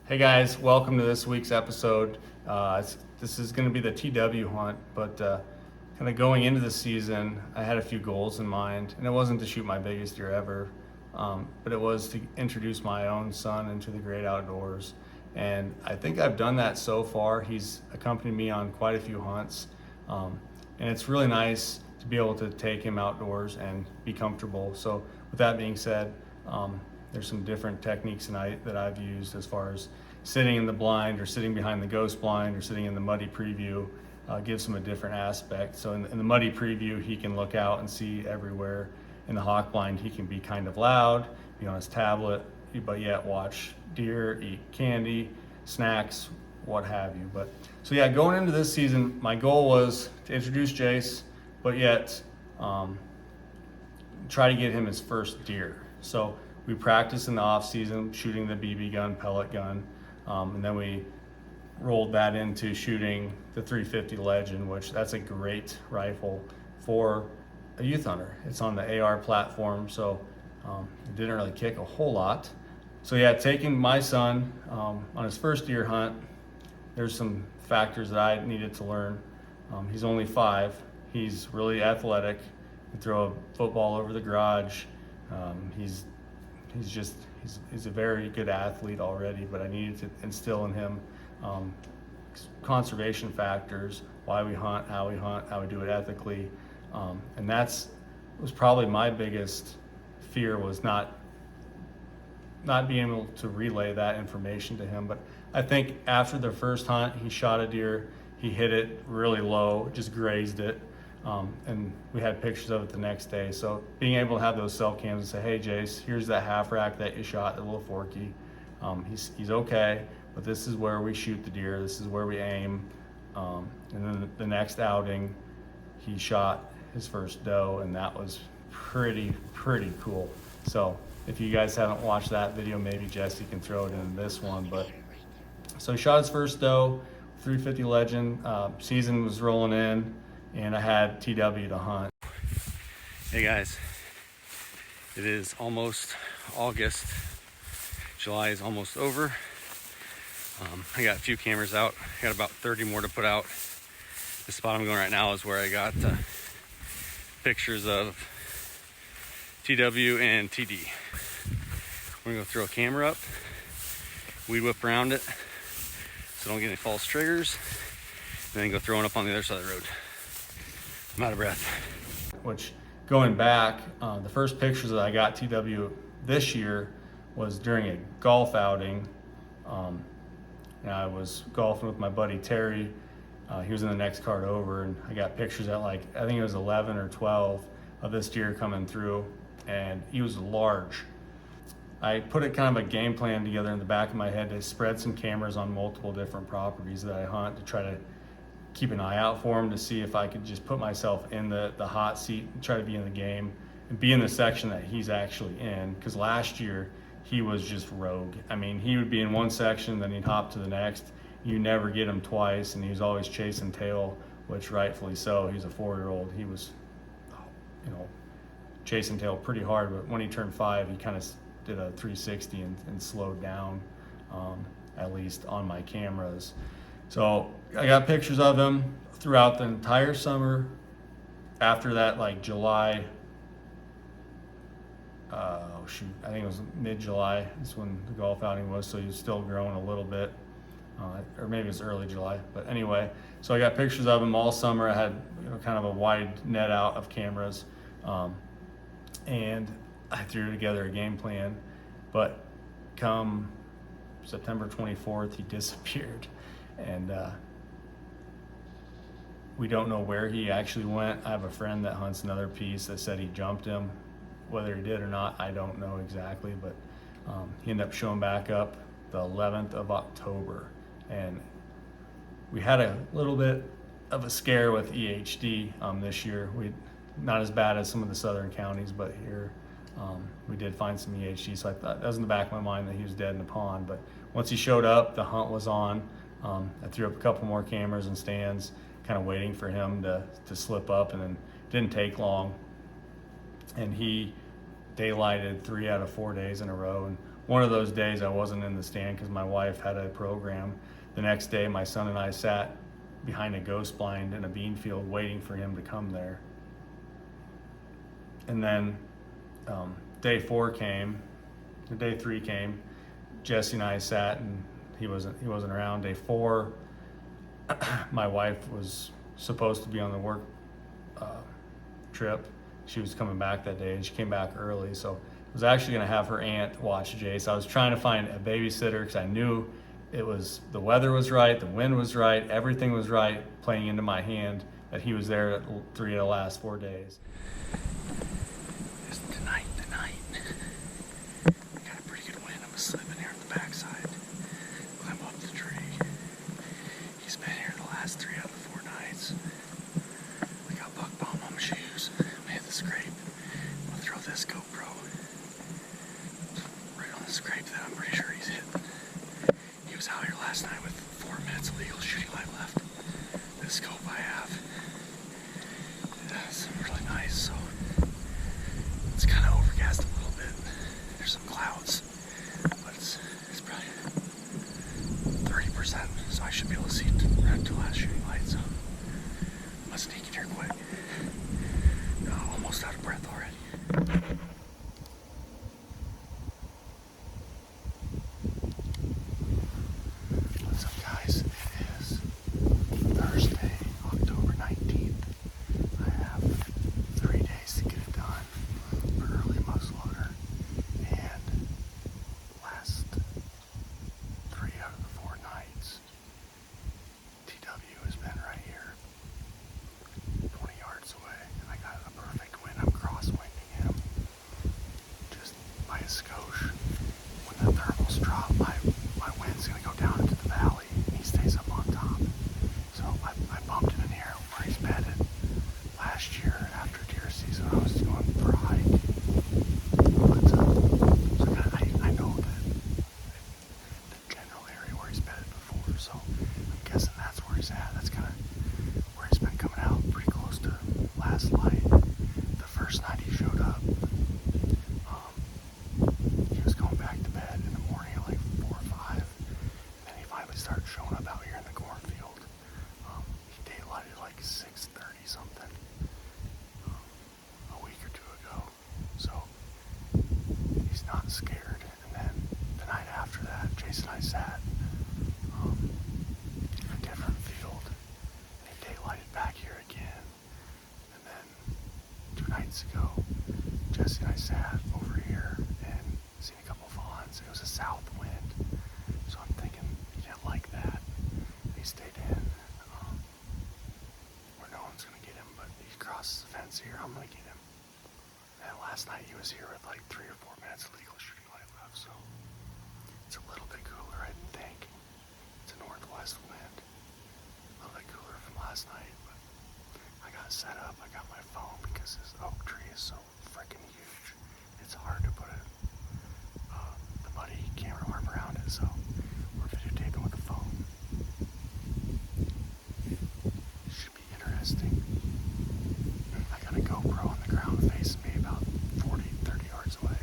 Hey guys, welcome to this week's episode. This is going to be the TW hunt, but kind of going into the season, I had a few goals in mind, and it wasn't to shoot my biggest deer ever, but it was to introduce my own son into the great outdoors. And I think I've done that so far. He's accompanied me on quite a few hunts, and it's really nice to be able to take him outdoors and be comfortable. So with that being said, there's some different techniques that I've used as far as sitting in the blind or sitting behind the ghost blind or sitting in the muddy preview. Gives him a different aspect. So in the muddy preview, he can look out and see everywhere. In the hawk blind, he can be kind of loud, be on his tablet, but yet watch deer, eat candy, snacks, what have you. But so yeah, going into this season, my goal was to introduce Jace, but yet try to get him his first deer. So we practiced in the off season shooting the BB gun, pellet gun, and then we rolled that into shooting the 350 Legend, which that's a great rifle for a youth hunter. It's on the AR platform, so it didn't really kick a whole lot. So yeah, taking my son on his first deer hunt, there's some factors that I needed to learn. He's only 5. He's really athletic. He can throw a football over the garage. He's a very good athlete already, but I needed to instill in him conservation factors, why we hunt, how we do it ethically. And was probably my biggest fear, was not being able to relay that information to him. But I think after the first hunt, he shot a deer, he hit it really low, just grazed it. And we had pictures of it the next day. So being able to have those cell cams and say, hey Jace, here's that half rack that you shot, a little forky. He's okay, but this is where we shoot the deer, this is where we aim. And then the next outing, he shot his first doe, and that was pretty cool. So if you guys haven't watched that video, maybe Jesse can throw it in this one. But so he shot his first doe, 350 Legend. Season was rolling in, and I had TW to hunt. Hey guys, it is almost August. July is almost over. I got a few cameras out. I got about 30 more to put out. The spot I'm going right now is where I got pictures of TW and TD. We're gonna go throw a camera up, weed whip around it so don't get any false triggers, and then go throwing up on the other side of the road. I'm out of breath. Which, going back, the first pictures that I got TW this year was during a golf outing. And I was golfing with my buddy Terry. He was in the next cart over, and I got pictures at I think it was 11 or 12 of this deer coming through, and he was large. I put a kind of a game plan together in the back of my head to spread some cameras on multiple different properties that I hunt, to try to keep an eye out for him, to see if I could just put myself in the hot seat and try to be in the game and be in the section that he's actually in. Because last year he was just rogue. I mean, he would be in one section, then he'd hop to the next. You never get him twice, and he was always chasing tail, which rightfully so. He's a 4-year-old. He was, chasing tail pretty hard, but when he turned 5, he kind of did a 360 and slowed down, at least on my cameras. So I got pictures of him throughout the entire summer. After that, July, I think it was mid-July is when the golf outing was, so he was still growing a little bit, or maybe it was early July, but anyway. So I got pictures of him all summer. I had kind of a wide net out of cameras, and I threw together a game plan, but come September 24th, he disappeared, and we don't know where he actually went. I have a friend that hunts another piece that said he jumped him. Whether he did or not, I don't know exactly, but he ended up showing back up the 11th of October, and we had a little bit of a scare with EHD this year. Not as bad as some of the southern counties, but here we did find some EHD, so I thought that was in the back of my mind that he was dead in the pond. But once he showed up, the hunt was on. I threw up a couple more cameras and stands, kind of waiting for him to slip up, and then it didn't take long. And he daylighted 3 out of 4 days in a row. And one of those days I wasn't in the stand because my wife had a program. The next day, my son and I sat behind a ghost blind in a bean field waiting for him to come there. And then day 3 came. Jesse and I sat, and he wasn't around. Day 4, my wife was supposed to be on the work trip. She was coming back that day, and she came back early. So I was actually going to have her aunt watch Jace. I was trying to find a babysitter because I knew the weather was right, the wind was right, everything was right, playing into my hand that he was there 3 of the last 4 days. Tonight. Got a pretty good wind. I'm slipping here on the backside. Climb up the tree. He's been here the last 3 out of the 4 nights. I got buck bomb on my shoes. I hit the scrape. I'm gonna throw this GoPro right on the scrape that I'm pretty sure he's hitting. He was out here last night with 4 minutes of legal shooting light left. This scope I have. It's really nice, so it's kind of overcast a little bit. There's some clouds, but it's probably 30%, so I should be able to see right to last shooting light, so I'm gonna sneak in here quick. Almost out of breath already. What's up, guys? It is Thursday, October 19th. I have 3 days to get it done for early muzzleloader, and last 3 out of the 4 nights, TW has been right here, 20 yards away, and I got a perfect wind. I'm crosswinding him just by a skosh. When the thermals drop, my wind's gonna go down into the valley, and he stays up on top. So I bumped him in here where he's bedded. Last year, after deer season, I was going for a hike. But, so I know that the general area where he's bedded before, so I'm guessing that's where he's at. That's kind of where he's been coming out, pretty close to last light. The first night he showed up, he was going back to bed in the morning at like 4 or 5, and then he finally started showing up out here in the cornfield. He daylighted like 6:30 something a week or 2 ago, so he's not scared. And then the night after that, Jason and I sat in a different field, and he daylighted back here again. And then 2 nights ago, Jesse and I sat over here and seen a couple fawns. It was a south wind, so I'm thinking he didn't like that. He stayed in where no one's gonna get him, but he crosses the fence here. I'm gonna get him. And last night he was here with like 3 or 4 minutes of legal shooting light left, so it's a little bit cooler, I think. It's a northwest wind, a little bit cooler from last night, but I got it set up. I got my phone because this oak tree is so freaking huge. It's hard to put the muddy camera arm around it, so we're videotaping with the phone. Should be interesting. I got a GoPro on the ground facing me about 30 yards away.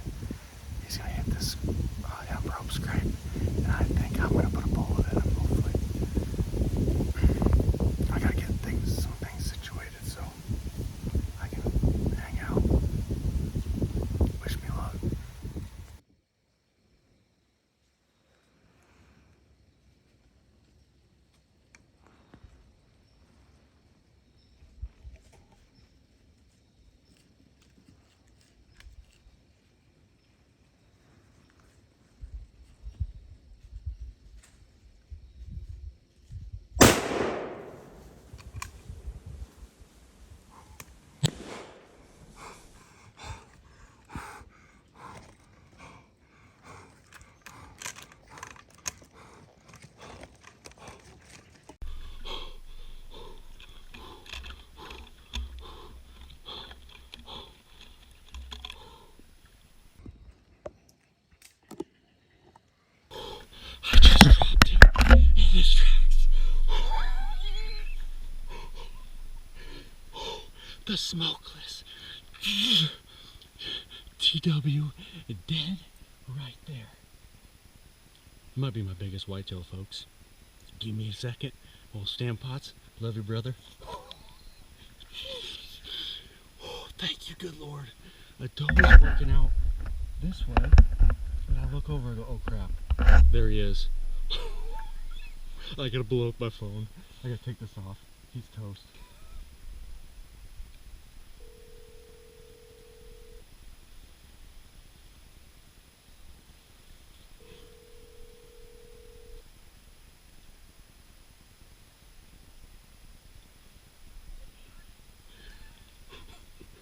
He's gonna hit this hemp rope scrape, and I think I'm gonna put a bullet in him, hopefully. I gotta get some things situated so I can hang out. Wish me luck. the smokeless. TW dead right there. Might be my biggest whitetail, folks. Give me a second. Old stand pots. Love you, brother. Oh, thank you, good Lord. I thought he was working out this way, but I look over and go, oh crap. There he is. I gotta blow up my phone. I gotta take this off. He's toast.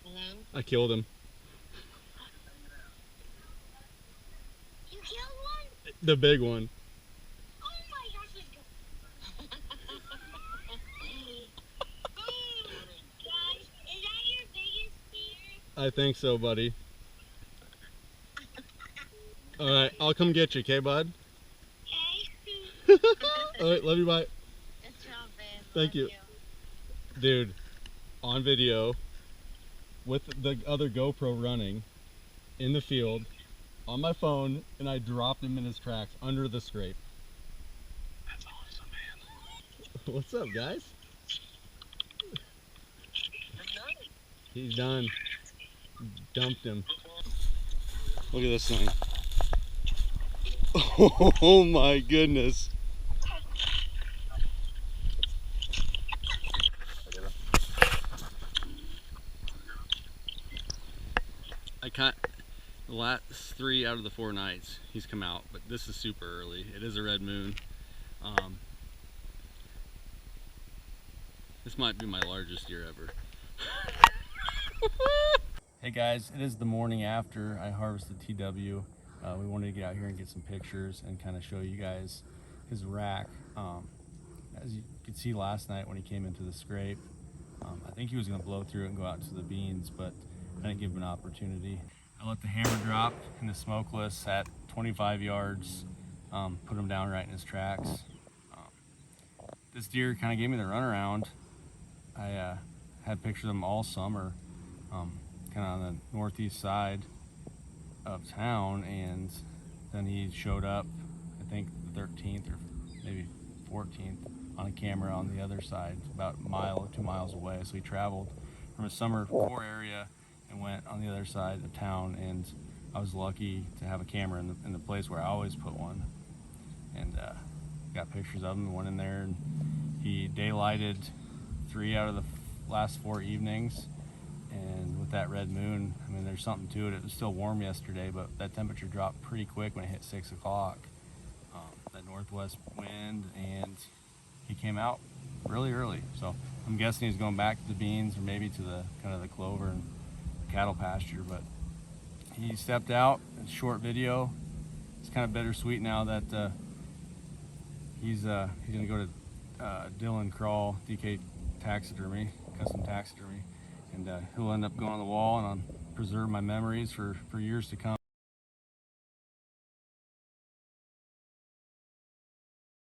Hello? I killed him. You killed one? The big one. Oh my gosh, let's go. Oh my gosh, is that your biggest fear? I think so, buddy. Alright, I'll come get you, okay, bud? Okay. Alright, love you, bye. Good job, babe. Thank Love you. Dude, on video, with the other GoPro running, in the field, on my phone, and I dropped him in his tracks under the scrape. That's awesome, man. What's up, guys? He's done. Dumped him. Look at this thing. Oh my goodness. I caught the last 3 out of the 4 nights he's come out, but this is super early. It is a red moon. This might be my largest deer ever. Hey guys, it is the morning after I harvested TW. We wanted to get out here and get some pictures and kind of show you guys his rack. As you could see last night when he came into the scrape, I think he was going to blow through it and go out to the beans, but I didn't give him an opportunity. I let the hammer drop in the smokeless at 25 yards, put him down right in his tracks. This deer kind of gave me the runaround. I had pictures of him all summer, kind of on the northeast side of town, and then he showed up, I think the 13th or maybe 14th, on a camera on the other side, about a mile or 2 miles away. So he traveled from a summer core area and went on the other side of town, and I was lucky to have a camera in the place where I always put one, and got pictures of him and went in there, and he daylighted 3 out of the last 4 evenings. And with that red moon, I mean, there's something to it. It was still warm yesterday, but that temperature dropped pretty quick when it hit 6 o'clock. That northwest wind, and he came out really early. So I'm guessing he's going back to the beans or maybe to the kind of the clover and cattle pasture. But he stepped out. It's a short video. It's kind of bittersweet now that he's going to go to Dylan Crawl, DK Taxidermy, Custom Taxidermy. And he'll end up going on the wall, and I'll preserve my memories for years to come.